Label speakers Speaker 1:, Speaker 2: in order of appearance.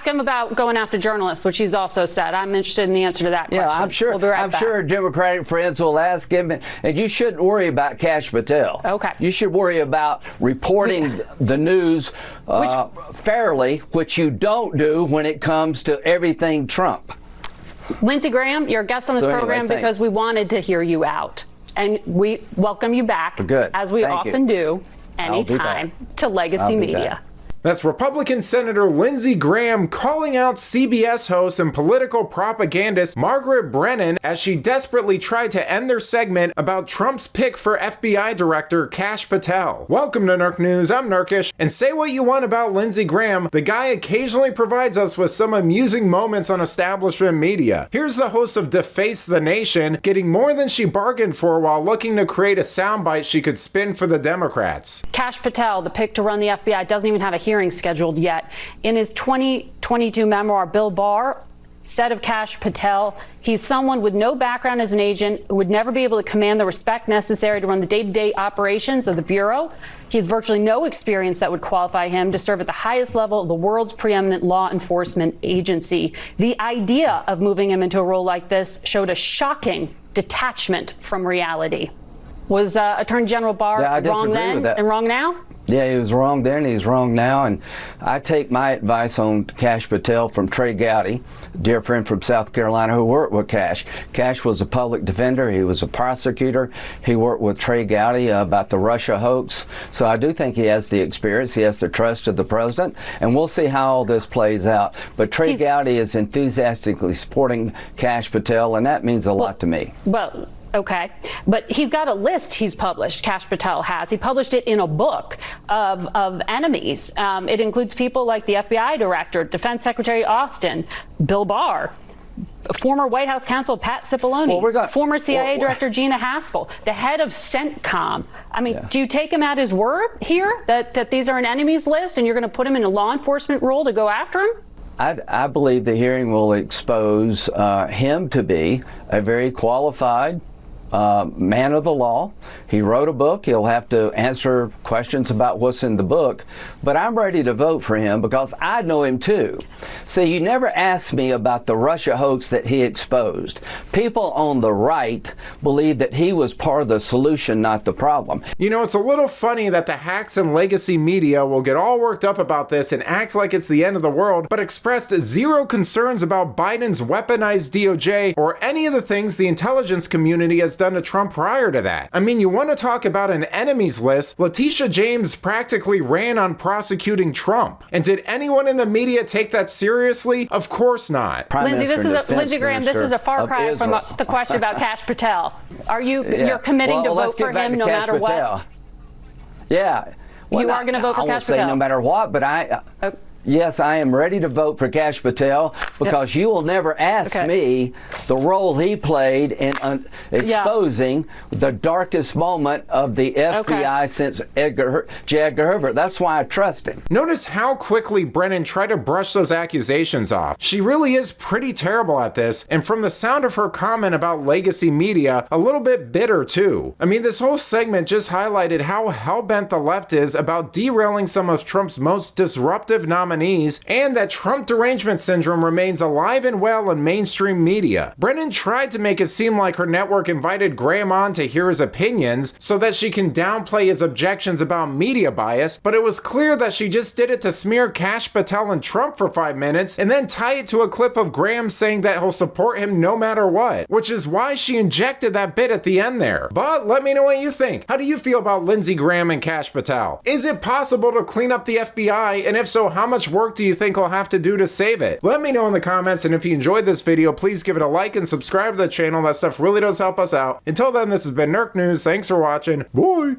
Speaker 1: ask him about going after journalists, which he's also said. I'm interested in the answer to that question.
Speaker 2: Yeah, I'm sure.
Speaker 1: We'll be right
Speaker 2: I'm
Speaker 1: back.
Speaker 2: sure Democratic friends will ask him, and you shouldn't worry about Kash Patel.
Speaker 1: Okay.
Speaker 2: You should worry about reporting the news fairly, which you don't do when it comes to everything Trump.
Speaker 1: Lindsey Graham, you're a guest on this program
Speaker 2: thanks.
Speaker 1: because we wanted to hear you out. And we welcome you back,
Speaker 2: Good.
Speaker 1: as we
Speaker 2: Thank
Speaker 1: often do,
Speaker 2: I'll be
Speaker 1: anytime,
Speaker 2: back.
Speaker 1: to Legacy Media.
Speaker 3: That's Republican Senator Lindsey Graham calling out CBS host and political propagandist Margaret Brennan as she desperately tried to end their segment about Trump's pick for FBI Director Kash Patel. Welcome to Nerk News, I'm Nerkish, and say what you want about Lindsey Graham, the guy occasionally provides us with some amusing moments on establishment media. Here's the host of Deface the Nation getting more than she bargained for while looking to create a soundbite she could spin for the Democrats.
Speaker 1: Kash Patel, the pick to run the FBI, doesn't even have a hearing scheduled yet. In his 2022 memoir, Bill Barr said of Kash Patel, he's someone with no background as an agent who would never be able to command the respect necessary to run the day-to-day operations of the Bureau. He has virtually no experience that would qualify him to serve at the highest level of the world's preeminent law enforcement agency. The idea of moving him into a role like this showed a shocking detachment from reality. Was Attorney General Barr wrong then and wrong now?
Speaker 2: Yeah, he was wrong then, he's wrong now, and I take my advice on Kash Patel from Trey Gowdy, dear friend from South Carolina who worked with Kash. Kash was a public defender, he was a prosecutor, he worked with Trey Gowdy about the Russia hoax, so I do think he has the experience, he has the trust of the president, and we'll see how all this plays out. But Trey Gowdy is enthusiastically supporting Kash Patel, and that means a lot to me.
Speaker 1: Well, okay, but he's got a list he's published, Kash Patel has. He published it in a book of enemies. It includes people like the FBI director, Defense Secretary Austin, Bill Barr, former White House counsel Pat Cipollone, former CIA director Gina Haspel, the head of CENTCOM. I mean, do you take him at his word here that these are an enemies list and you're going to put him in a law enforcement role to go after him?
Speaker 2: I believe the hearing will expose him to be a very qualified man of the law. He wrote a book. He'll have to answer questions about what's in the book. But I'm ready to vote for him because I know him too. See, you never asked me about the Russia hoax that he exposed. People on the right believe that he was part of the solution, not the problem.
Speaker 3: You know, it's a little funny that the hacks and legacy media will get all worked up about this and act like it's the end of the world, but expressed zero concerns about Biden's weaponized DOJ or any of the things the intelligence community has done to Trump prior to that. I mean, you want to talk about an enemies list? Letitia James practically ran on prosecuting Trump. And did anyone in the media take that seriously? Of course not.
Speaker 1: Lindsey Graham, this is a far cry from the question about Kash Patel. Are you you're committing to vote for him no matter what?
Speaker 2: Yeah. Well,
Speaker 1: you are going to vote for Kash Patel?
Speaker 2: I won't say no matter what, but yes, I am ready to vote for Kash Patel because you will never ask me the role he played in exposing the darkest moment of the FBI since J. Edgar Hoover. That's why I trust him.
Speaker 3: Notice how quickly Brennan tried to brush those accusations off. She really is pretty terrible at this, and from the sound of her comment about legacy media, a little bit bitter too. I mean, this whole segment just highlighted how hell-bent the left is about derailing some of Trump's most disruptive nominees, and that Trump derangement syndrome remains alive and well in mainstream media. Brennan tried to make it seem like her network invited Graham on to hear his opinions so that she can downplay his objections about media bias, but it was clear that she just did it to smear Kash Patel and Trump for 5 minutes and then tie it to a clip of Graham saying that he'll support him no matter what, which is why she injected that bit at the end there. But let me know what you think. How do you feel about Lindsey Graham and Kash Patel? Is it possible to clean up the FBI, and if so, how much work do you think we'll have to do to save it? Let me know in the comments, and if you enjoyed this video, please give it a like and subscribe to the channel. That stuff really does help us out. Until then, this has been Nerk News. Thanks for watching. Bye!